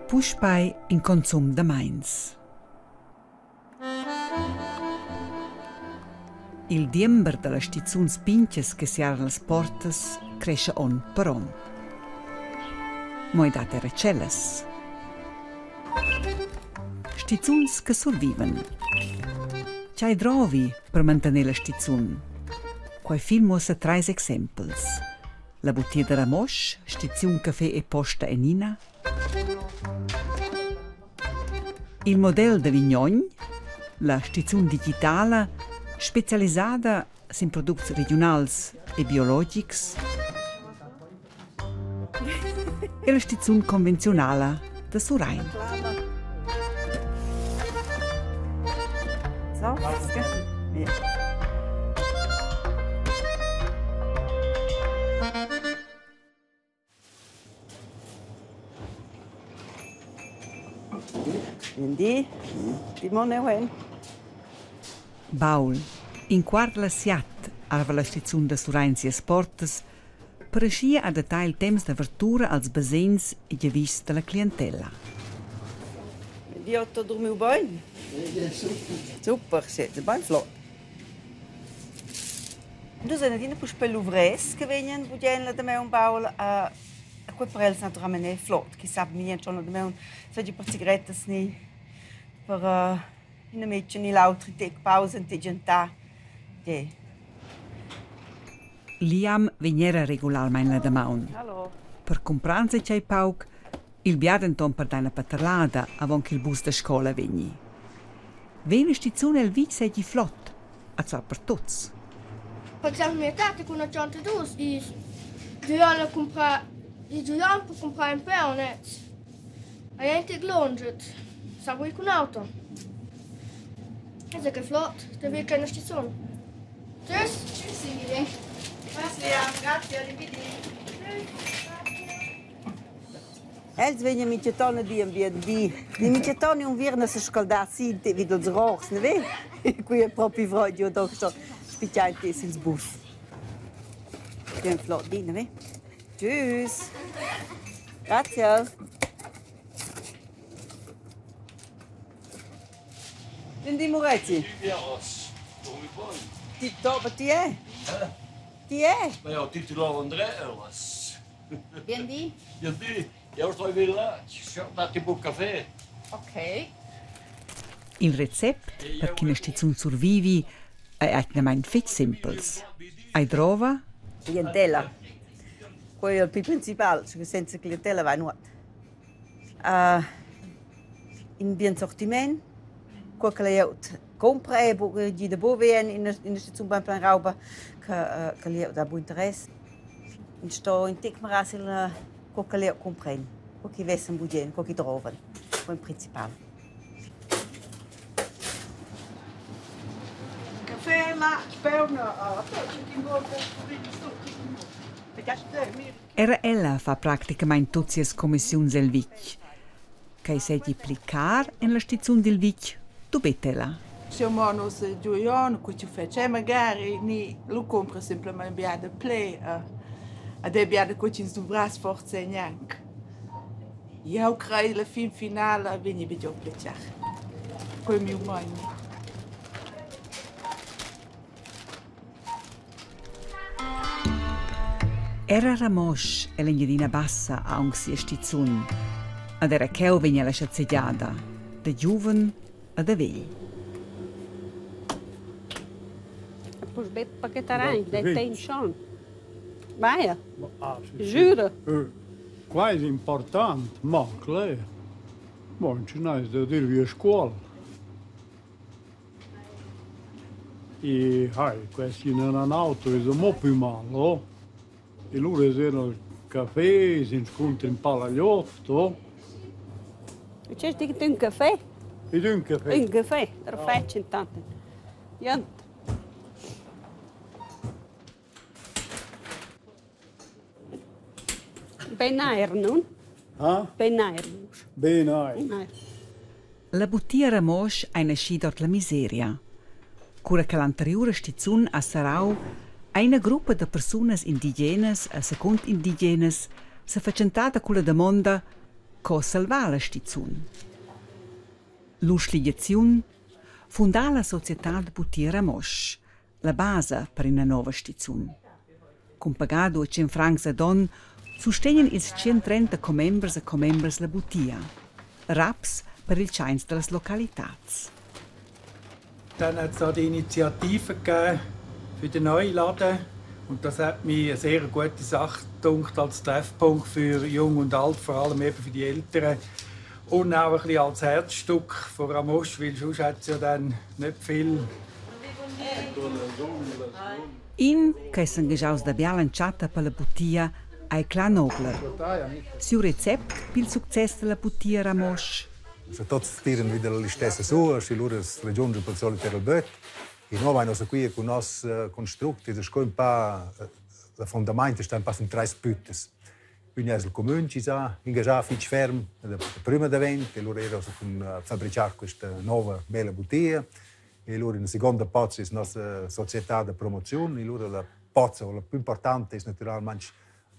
Puspai in consum da Mainz. Il diember della stizuns pinches che si erano le portas cresce on per on. Moi date recelles. Stizuns che surviven. C'hai drovi per mantenere la stizun. Quai film muossa tre exemples. La bottiglia de Ramosch, stizun caffè e posta e nina. Il modello de Vignogn, la stizun digitale specializzata in prodotti regionali e biologici. E la stizun convenzionale de Surain. So, ja. Die Monne Baul, in quarta la siat, arva la stizun de Surain si portas, per ascia a datare il temps d'apertura als basens e giavis della clientela. Die hat da dormiu bem? Super, siete bem flott. Du sei nicht pus per l'ouvres che venien budien da me un baul a quei parels naturalmente flott, che sab mi schon da me un sagi per cigarettes ni per in metchen ni lautri tec pausen te genta. De. Liam veniera regolarmente da maun. Hallo. Per compranze c'hai pauk, il biadenton per deine paterlada avon che il bus da scuola vegni. Vene stizione il vic sei flott, a zwar per tuts. Per esempio, mia tata con una gianta dus, i giuliano compra, i giuliano per comprare un peonet. A gente glonget, sa voi con auto. È che flott, da vi che una stizione. Tschüss. Tschüss, Emilien. Grazie, arrivederci. Els venien micetone di B&B. Di micetone un virna se scaldassi in te vedo z rohs, ne ve? Qui è proprio vrodio doch so spicciante ins bus. Den flott di, ne ve? Tschüss. Grazie. Di Moretti. Ti dopo ti è? Ti è? Maar ja, titolo André was. B&B? Ja, die. Ja, sto weer là. Dat die boek café. Ok. Il recept per chi una stizione survivi è etnament fet simples. Ai drova, Clientela. Quello è il più principale, perché senza clientela va nuot. In bien sortiment, quel che le compra e di de boven in de stazione ben plan rauba che le da buon interesse. In sto in tic maras il quel che le compren, quel che vessen budien, quel che troven, quel principale. Café lá, perna, era ella fa praticamente tutte le commissioni del vic. Che se plicar in la stizione del vic, tu betela. Siamo nos gioion, che ci facciamo magari, ni lo compra semplicemente biada play, a de biada che ci dovras forza neanche. Io credo la film finale veni video piacere. Come mio mano. Era Ramosch e l'engiadina bassa a un sia stizione. Ad era cheu vegna la sciazzeggiata, de giuven a de vegli. Pus bet paquetaran, de tension. Vai, Sì. giuro. Quasi importante, ma claro. Bom, ci n'è da dirvi a scuola. E, questi non hanno auto, è un più male, oh? E loro erano al caffè, si incontrano in palagliotto. C'è che un caffè? Ed un caffè. Un caffè, per faccio intanto. Jant. Benair, non? Ah? Benair. Bene. La bottiglia Ramosch è nascita dort la miseria. Cura che l'anteriore stizione a Sarau, una gruppa di persone indigenes e second indigenes si è facentata con la domanda co salvar la stizzun. L'usligaziun fundà la società de Buttia Ramosch, la base per una nova stizzun. Con pagado 100 francs a don, sustenen ils 130 comembers e comembers la Buttia, raps per il chains de las localitats. Dann hat es da die Initiative gegeben für den neuen Laden. Und das hat mir eine sehr gute Sache gedacht, als Treffpunkt für Jung und Alt, vor allem eben für die Älteren. Und auch ein bisschen als Herzstück von Ramosch, weil sonst hat es ja dann nicht viel. In che s'engagiaus da bia lanciata per la Buttia ai Clan Nobler. Su Rezept per il successo della Buttia Ramosch. Se tots tiren wieder le stesse su, si loro raggiungono per solo per il bot. E noi abbiamo qui con i nostri costrutti, das ist ein paar, il fondamento sta un po' in 3 puttes. Quindi il comune ci sa, ingaggiato fic ferm, prima d'evento, e loro erano con fabbricare questa nuova bella bottiglia. E loro in seconda parte è la nostra società di promozione, e loro la parte, la più importante è naturalmente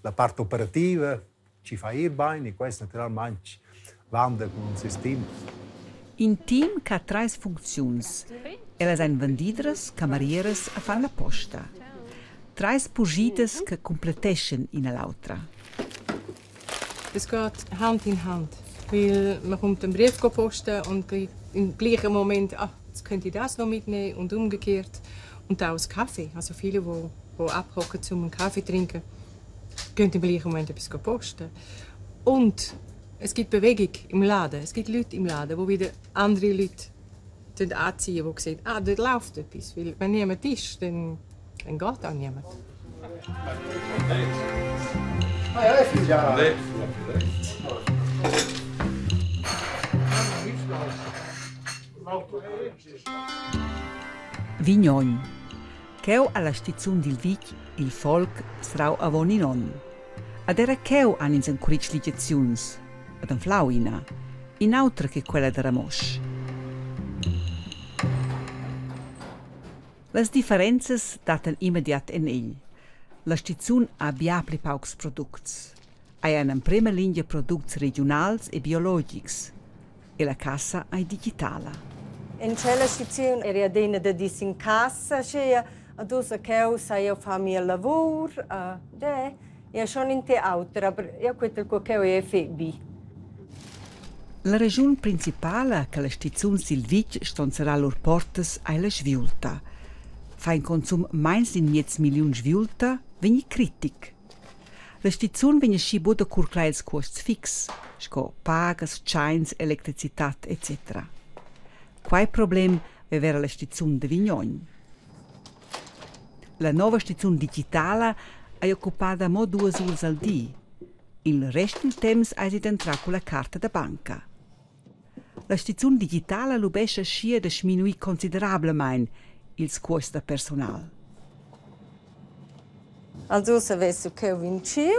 la parte operativa, ci fa ir bene, e questo naturalmente vanda con un sistema. In team che ha 3 funzioni. Elas ein vendidres, camarieres a fan la posta. 3 pugides che completeschen in l'altra. Es geht Hand in Hand, weil man kommt einen Brief posten und im gleichen Moment, jetzt könnte ich das noch mitnehmen und umgekehrt. Und auch das Kaffee, also viele, die abhocken, um einen Kaffee zu trinken, können im gleichen Moment etwas posten. Und es gibt Bewegung im Laden, es gibt Leute im Laden, die wieder andere Leute anziehen, die sehen, dort läuft etwas. Weil wenn niemand ist, dann geht auch niemand. Vignon. Cheu alla stizzun dil Vic, il folk srau avon in on. Ad era cheu han in curic ligaziuns, ad un flauina, in autra che quella de Ramosch. Las differenzas daten immediat en ell. La stizzun ha biapli paucs products. Hai en prima linea products regionals e biologics. E la cassa hai digitala. In quella stizzun era dena da dis in cassa, cioè adus a cheu sai io fa mio lavoro, e schon in te autra, aber io quel co cheu e febi. La region principale che la stizzun Silvic stonzerà lor portas ai la sviulta. Fa in consum meins in 10 milioni sviulta, vegni critic. La stizzun vegni schi buda curclails costs fix, sco pagas, chains, elettricitat, etc. Quai problem vera la stizzun de Vignon. La nova stizzun digitala è occupata mo 2 ore al di. Il resto del temps hai sid entra con la carta da banca. La stizzun digitala lubescha schia de sminui considerablemein il costo personal. Also se vesso che ho vinciu.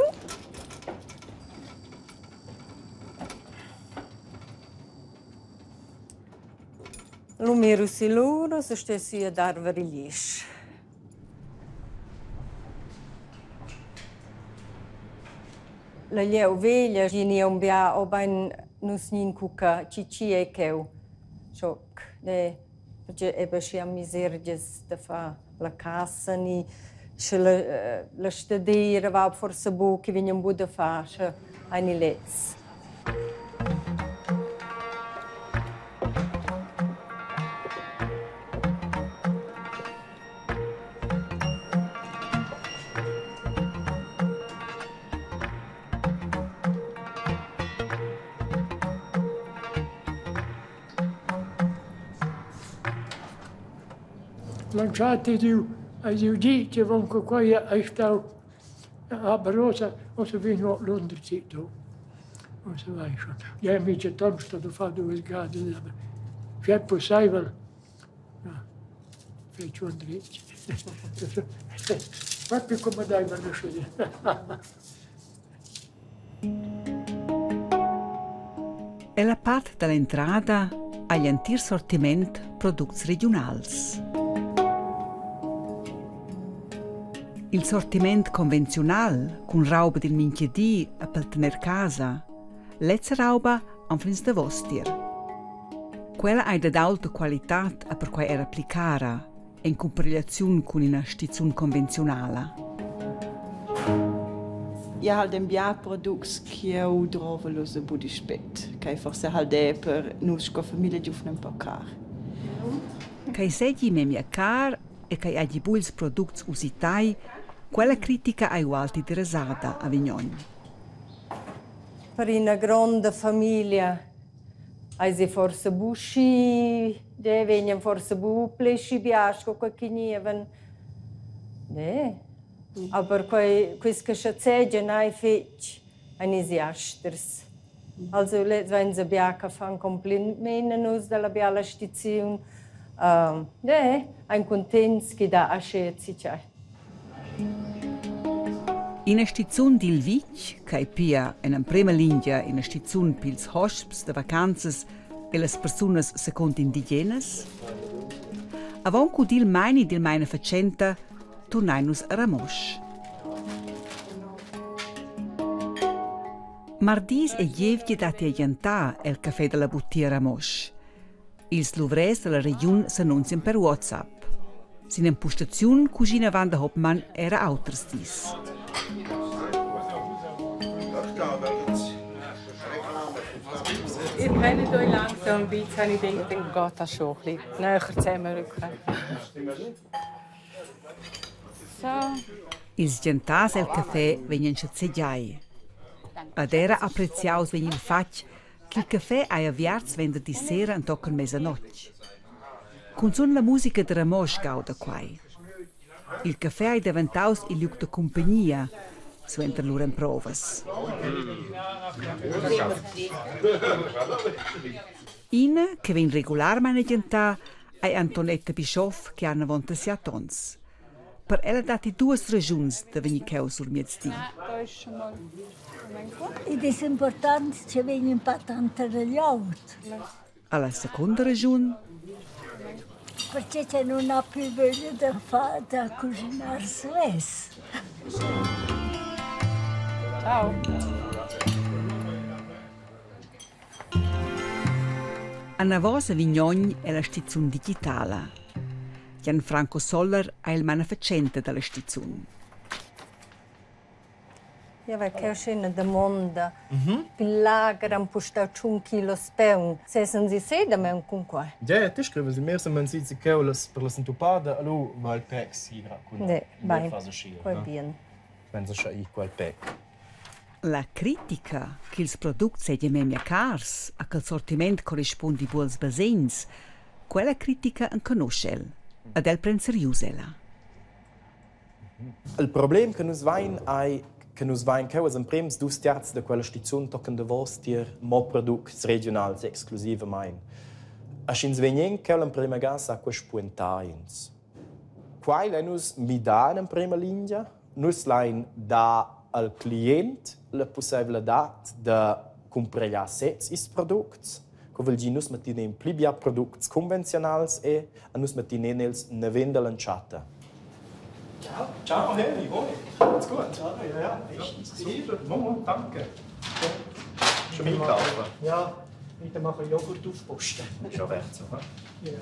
Lo miro si loro, se stessi a dar variglies. La lieu veglia, gini un bia o ben nus nin cuca cici e cheu. Choc, perché ebbe si a miserges da fa la cassa ni la stadera va forse bu che vignan bu da fa ani lez. Lanciate giù ai giudici, comunque qua è stato a Barossa, o se vengono a Londra, o se vai. Gli amici sono stati fatti 2 gadi, c'è possibile, no, faccio un dritto. Proprio come dai per lasciare. È la parte dall'entrata agli antichi sortiment prodotti regionals. Il sortiment convenzionale, con roba del minchiedì a per tener casa, Letzerauba anflins da Vostier. Quella è d'alta qualità e per cui era applicata in comparazione con una stizzone convenzionale. Ja, halt ein Bia-Produkt, che io trovo lo so buon rispetto, che forse halt è per nostra famiglia giovane un po' caro. Che seggi me mia car e che ha di buils prodotti usitai, quella critica ai alti di Resada a Vignon. Per una grande famiglia, hai forse busci, vengono forse plesci biasco, qualche nieven. Aber queste schatzegge nei fetch, ein isiasters. Also wenn sie biaca fan complementos della biala stizione, ein contents che da ascerzi c'è. In una stizione di Ilvic, che è pia in prima linea in una stizione per i hosps de vacanze e le persone secondo indigenes, avonco dil maini dil meine facenta, tornainus a Ramosch. Mardis e Jevje dati a Jantà il caffè della Buttia Ramosch. Ils luvres della regione s'annunziano per WhatsApp. Sin impostazione cugina Wanda Hoppmann era auters dis. Ihr kennt euch langsam ein bisschen, ich denke, dann geht das schon ein bisschen näher zusammenrücken. Ils Jantàs el caffè venien schatzeggiai. Ad era appreziaus vegn il fatg che il caffè ai aviarts venderdi sera an tocken mesanotg. Con son la musica de Ramosch gauda quai. Il caffè ai diventaus il luc de compagnia, suenter lur en provas. Ina, che ven regular manegentà, ai Antonetta Bischoff, che hanno vonta sia tons. Per ella dati due ragioni da venire cheu sul miezdi. Ed è importante che venga un po' tanto degli altri. Alla seconda ragione? Perché non ha più voglia da fare, da cucinare stesso. Ciao. A Navosa Vignon è la stazione digitale. Gianfranco Soller è il manufacente della stazione. Ja, weil keine eine demanda. Pilagra am postato 1 chilo speun. Se sen si seda men con qua. Ja, ti scrive, se merse man si keulas per la sentupada, allo mal pek si ra con. Ne, vai. Poi bien. Wenn so schei qual pek. La critica che il prodotto sia memia cars a che il sortiment corrisponde buons basins, quella critica non conosce ed el prende seriusela. Il problem che nus vain ai che nus vain che was en prems dus terz de quella stazione tocken de Vostier mo products regionals exclusive mein. A schins venien che en prima gas a quas puentains. Quai nus mi da in prima linea, nus lain da al client la possibilitat de comprar sets is products. Co vol nus matinen plibia products convencionals e nus matinen els ne venda lanciata. Ciao. Ciao, Henry. Hoi. Alles gut? Ciao, ja. Danke. Schon mitkaufen? Ja, heute machen Joghurt aufposten. Schon wert so, ja.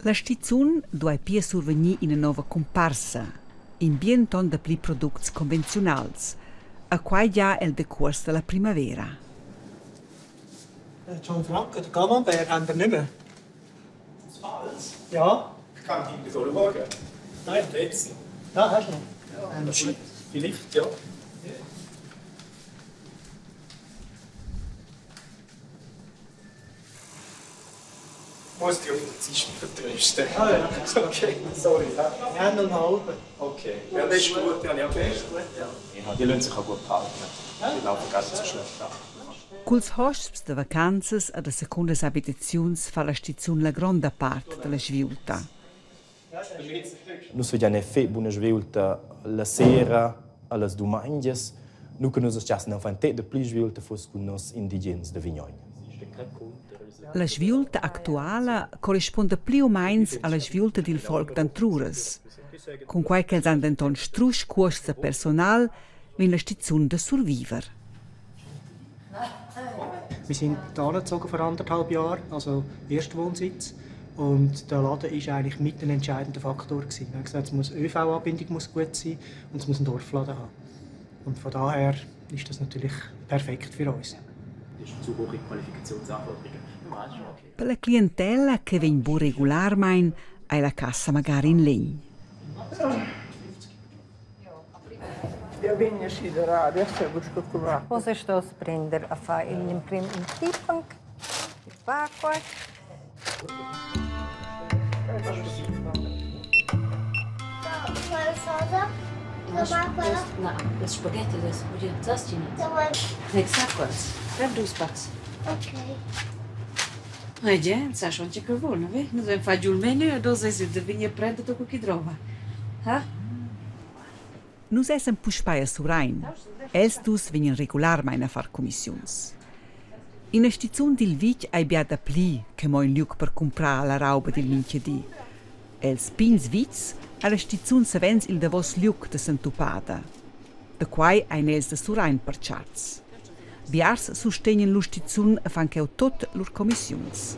La stazione deve pia survenir in una nuova comparsa, in bien ton de pli products convenzionals, a quai già el decurs della primavera. Gianfranco, der Camembert haben wir nicht mehr. Das Falls? Ja. Ich kann die so schauen. Nein, jetzt. Ja, hast du noch. Ja, vielleicht, ja. Muss die auf den Tisch vertrösten. Ah ja. Okay, sorry. Ja, noch einen halben. Okay. Ja, das ist gut, ja. Okay, ist gut, ja. Die lassen sich auch gut behalten. Die laufen gar nicht so schlecht ab. Culs hosps de vacanzas e de secundas abitaziuns fa la stazione la gronda parte della sviulta. Nus vediamo fe buona sviulta la sera, alle domangias. Nu che nus just non fan te de pli sviulta fos con nos indigens de Vignon. La sviulta attuale corrisponde più o meno alla sviulta del folk d'Antruras, con quai che han denton strusch cuosta personal vin la stazione de surviver. Wir sind hierher gezogen vor 1,5 Jahren, also Erstwohnsitz. Und der Laden war eigentlich mit ein entscheidender Faktor. Wir haben gesagt, ÖV-Anbindung muss gut sein und es muss einen Dorfladen haben. Und von daher ist das natürlich perfekt für uns. Das ist zu hohe Qualifikationsanforderungen. Per la clientela che viene regolarmente alla cassa magari in legno. Ja vinner sidorare, adesso busco qua. Cosa sto a prendere a fare il primo tipping, il pacco. No, the spaghetti is just Exact. Grab those packs. Okay. Hai già, sai schon che vuole, vedi? Non devi fare il menu e dopo se devi prendere tutto che trova. Ha? Nus essen puspaia surain. Els dus vegnan regularmein a far commissions. In stizzun dil vic ai bia da pli che mo in liuc per comprar la rauba del minchedi. Els pins vics alla stizzun savens il davos liuc de Santupada. Da quai ein els de surain per charts. Biars sustegnen lu stizzun a fan cheu tot lur commissions.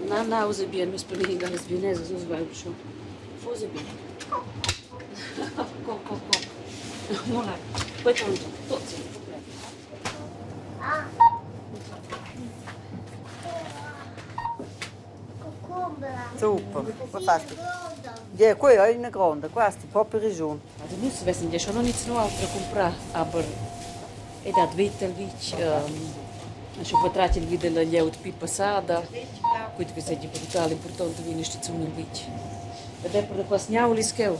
Na, usa bien, mas per mi les vieneses, us vai schon. Usa bien. Kom. Mola, poi tanto, tutto. Super, fantastico. Ja, qui è una grande, questa è proprio regione. Also nus wissen ja schon noch nichts noch altra comprar, aber dat vitel vic, schon vertratil wieder la lleut pi passada, quid che sei total importante vi neste zunel vic. Ed è per quas gnaulis che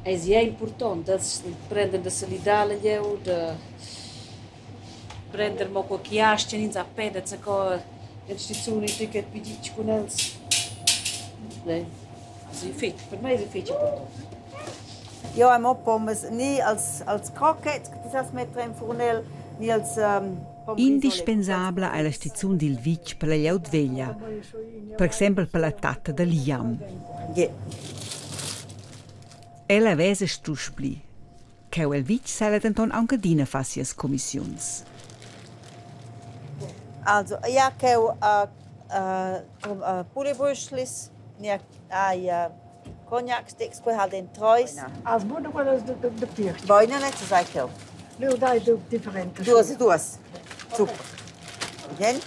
è importante, prendere da salidale lleu, da prendere mo co chiasce in zappeda, co neste zunel ticket vidic con els. Also fit, per me è fit importante. Ja, im Pommes nie als Croquette, das heißt mit dem Fournel, nie als Indispensabile è la stizzun del vic per la lleut veglia, per esempio per la tatta da liam. Yeah. Ella vese struspli, che il vic sale denton anche dina fassias commissions. Also, ja, che Pulibrüschlis, ja, Cognac sticks, poi halt in trois. Als buono quello de pirch. Boina net, sai che. Leo dai due differenti. Due. Super. Bien?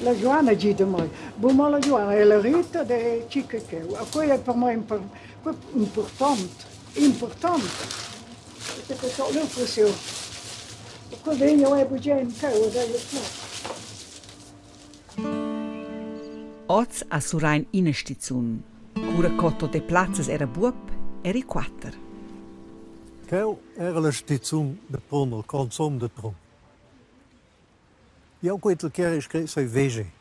La Joana dice mai, buona la Joana è la rita de chica che. Quello è per me importante. Perché so lo pressione. Quello io è bugen che o da Oz a surain in stizzun. Cura cotto de plazzas era buop, eri quatter. Quel era la stizzun de pronel, consum de tron. Io quel che è sei vege.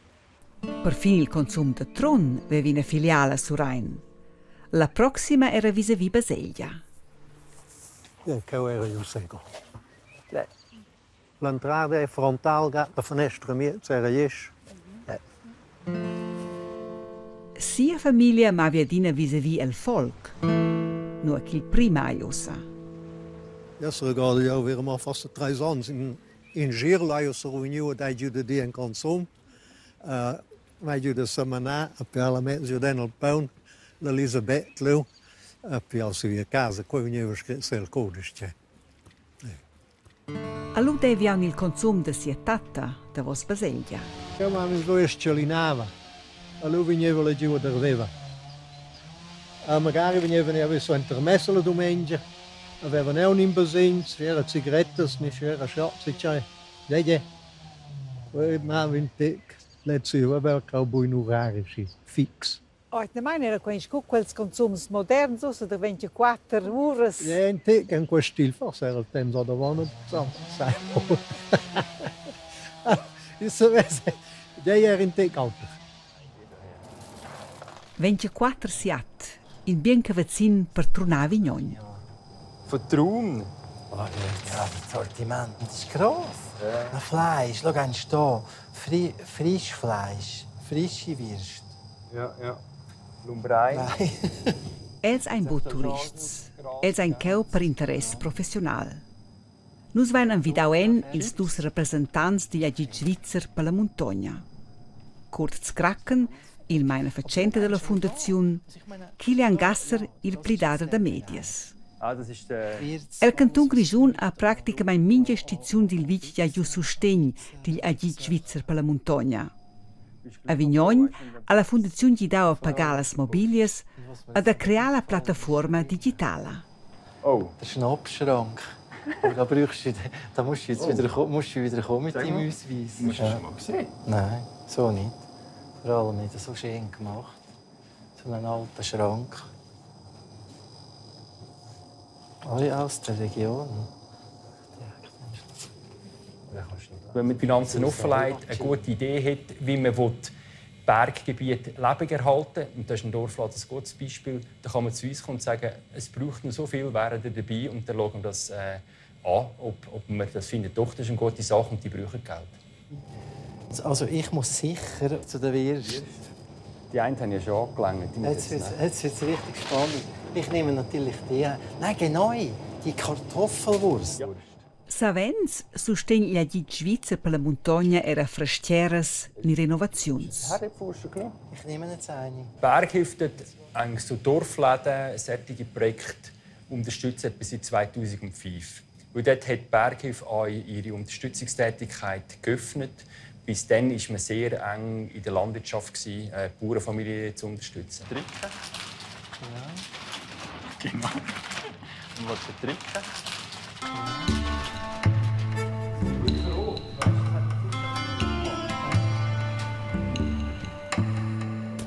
Per fin il consum de tron vevi una filiale a Surain. La prossima era vis-à-vis Baselgia. Ja, quel era il secolo. L'entrata è frontale, la finestra mia, c'era yes. Sia famiglia ma viadina vis-à-vis el folk. No che il prima aiosa. Ja, so ricordo io weer maar vast 3 anni in Girlaio so reuniu dai giude di en consum. Mai giude semana a parlament giuden al paun l'Elisabeth Leu a piazza via casa, qua veniva scritto il codice. Allo devian il consum de sia tatta da vos Baselgia. Ja, ma mi so escelinava. Allo veniva la giù d'ardeva. Magari veniva ne aveva intermesso la domenica. Aveva ne un imbasino, c'era sigarette, c'era shots, cioè. Vedi? Ma vintic, lezzio, aveva cowboy nurari, sì, fix. Ormai era quels consums moderns, oder 24 ore. Ja, in tic, in quel stil, forse era il tempo da vanno, sai. Jij era in tic alter. 24 siat, in bien cavazzin per trunare Vignon. Vertrauen? Oh, ja, das Sortiment ist gross. Ja. Fleisch, schau eins hier. Frischfleisch, frische Wurst. Ja. Lumbrai. Els ein bo turists. Els ein cheu per interesse professional. Nus vain invidauen ils dus representants di agit svizzer per la montagna. Kurt Zkracken, il meine facente della Fondazione, Kilian Gasser, il plidada da Medias. El Canton Grigion ha praticamente minha istituzione di vic ja giù sostegno degli agit svizzer per la montagna. A Vignon, alla Fondazione gli dava a pagare le mobilias ed a creare la piattaforma digitale. Oh, das ist ein Abschrank. Da musst du jetzt wieder kommen mit deinem Ausweis. Musst du schon mal gesehen? Nein, so nicht. Vor allem nicht so schön gemacht. So einen alten Schrank. Alle aus der Region. Wenn man die Finanzen offenlegt, eine gute Idee hat, wie man Berggebiete lebendig erhalten will, und das ist ein Dorfladen ein gutes Beispiel, dann kann man zu uns kommen und sagen, es braucht noch so viel, wären ihr dabei, und dann schauen wir das an, ob man das findet. Doch, das ist eine gute Sache und die brauchen Geld. Also ich muss sicher zu den Wirst. Die einen haben ja schon angelangt. Jetzt wird es richtig spannend. Ich nehme natürlich die. Nein, genau, die Kartoffelwurst. Savens sostegn gli agit svizzer per la montagna era frastieras ni renovazions. Ich nehme jetzt eine. Berghilfe eigentlich so Dorfläden, solche Projekte unterstützt etwa seit 2005. Und dort hat die Berghilfe auch ihre Unterstützungstätigkeit geöffnet. Bis dann war man sehr eng in der Landwirtschaft, die Bauernfamilien zu unterstützen. Trinken? Ja. Genau. Und was zu trinken?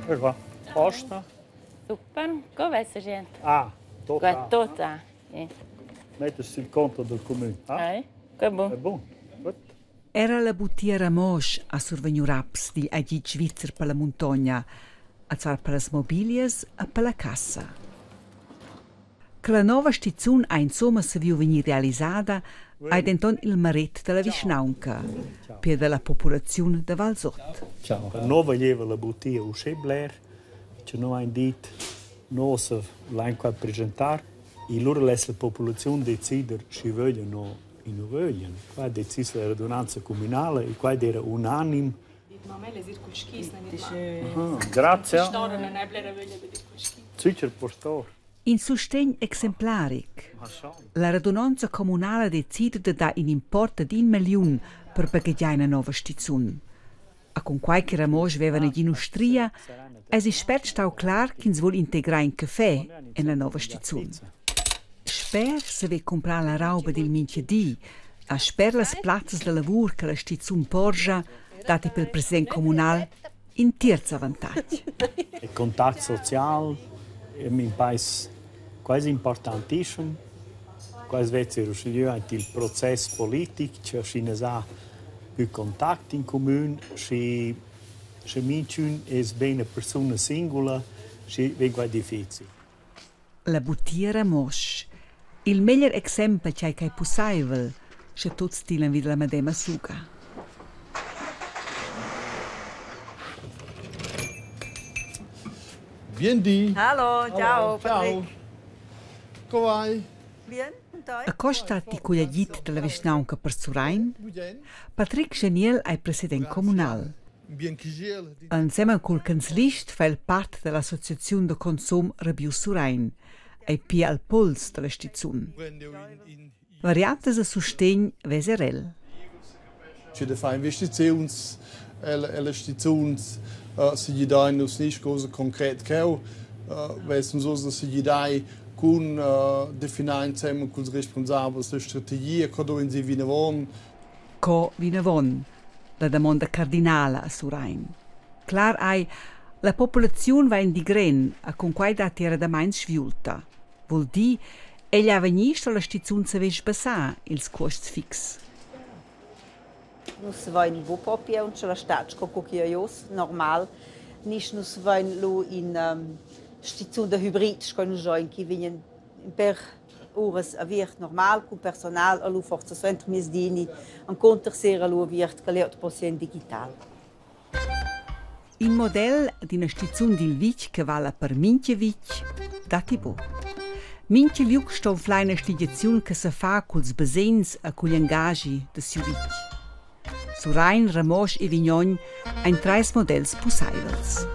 Qua, posta? Super, come è gente? Ah, tutta. Tutta. Mettete sul conto del comune. Ah? Che buono. È buono. Era la buttiera Mosch a survegnuraps di agit svizzer per la montagna, a zwar per las mobilias e per la cassa. Che la nuova stazione ha insomma se viu venir realizzata ha denton il maret della Vischnaunca, per della popolazione de Valsot. Ciao. Per noi voleva la buttia uscì Blair, ci noi hanno detto, noi se l'hanno qua presentare, e loro lassano la popolazione decidere se vogliono o non vogliono. Qua ha deciso la radunanza comunale e qua era unanime. Grazie. Sicher postor. In sostegno exemplaric, la radunanza comunale decide da in importo di 1 milione per bagaggiare una nuova stazione. A con qualche ramosch avevano in Austria, es ist spert stau klar che si vuole integrare un caffè in la nuova stazione. Sper se ve comprare la roba del minchiedì, a sper las plazzas de lavoro che la stazione porge, date pel presidente comunale, in terzo vantaggio. Il contatto sociale è un paese quasi importantissimo. Quasi vedete il processo politico, c'è più contatti in comune, se minchun è bene una persona singola, è difficile. La buttiera Mosch, il miglior esempio che è possibile, se tutti stilen wieder la medema suga. Biendi. Hallo, ciao, Patrick. Come vai? Bien, und euch? A costa di cugliagit della Vischnaunca per Surain, Patrick Geniel è presidente comunale. Insieme col cancelist fa il parte dell'associazione di consumo Rebius Surain e pia al puls della stazione. Variantes a sostegno Veserel. C'è da fare investizioni, le stazioni si gli danno non cose concrete che vedono so si gli dai con definire insieme con i responsabili della strategia che si viene Co viene von, la domanda cardinale a Surain. Clar ai, la popolazione va in digren a con quai da terra da main sviulta. Vuol di, egli ha vegnista la stazione se vege passare ils costi fix. Nus vain vo popia und la stačko kokios normal. Nis nus vain lu in stazione de hybrid, skon join ki vinen per ores aviert normal con personal alu forza cent misdini an conter sera lu aviert galeot posien digital. Il model di una stazione di Vic che vala per Minchievic dati bo. Minche liuc sto flaina stigaziun che se fa culs besens e cugli engagi de Zürich. Surain, Ramosch e Vignon ein 3 models pussaivels.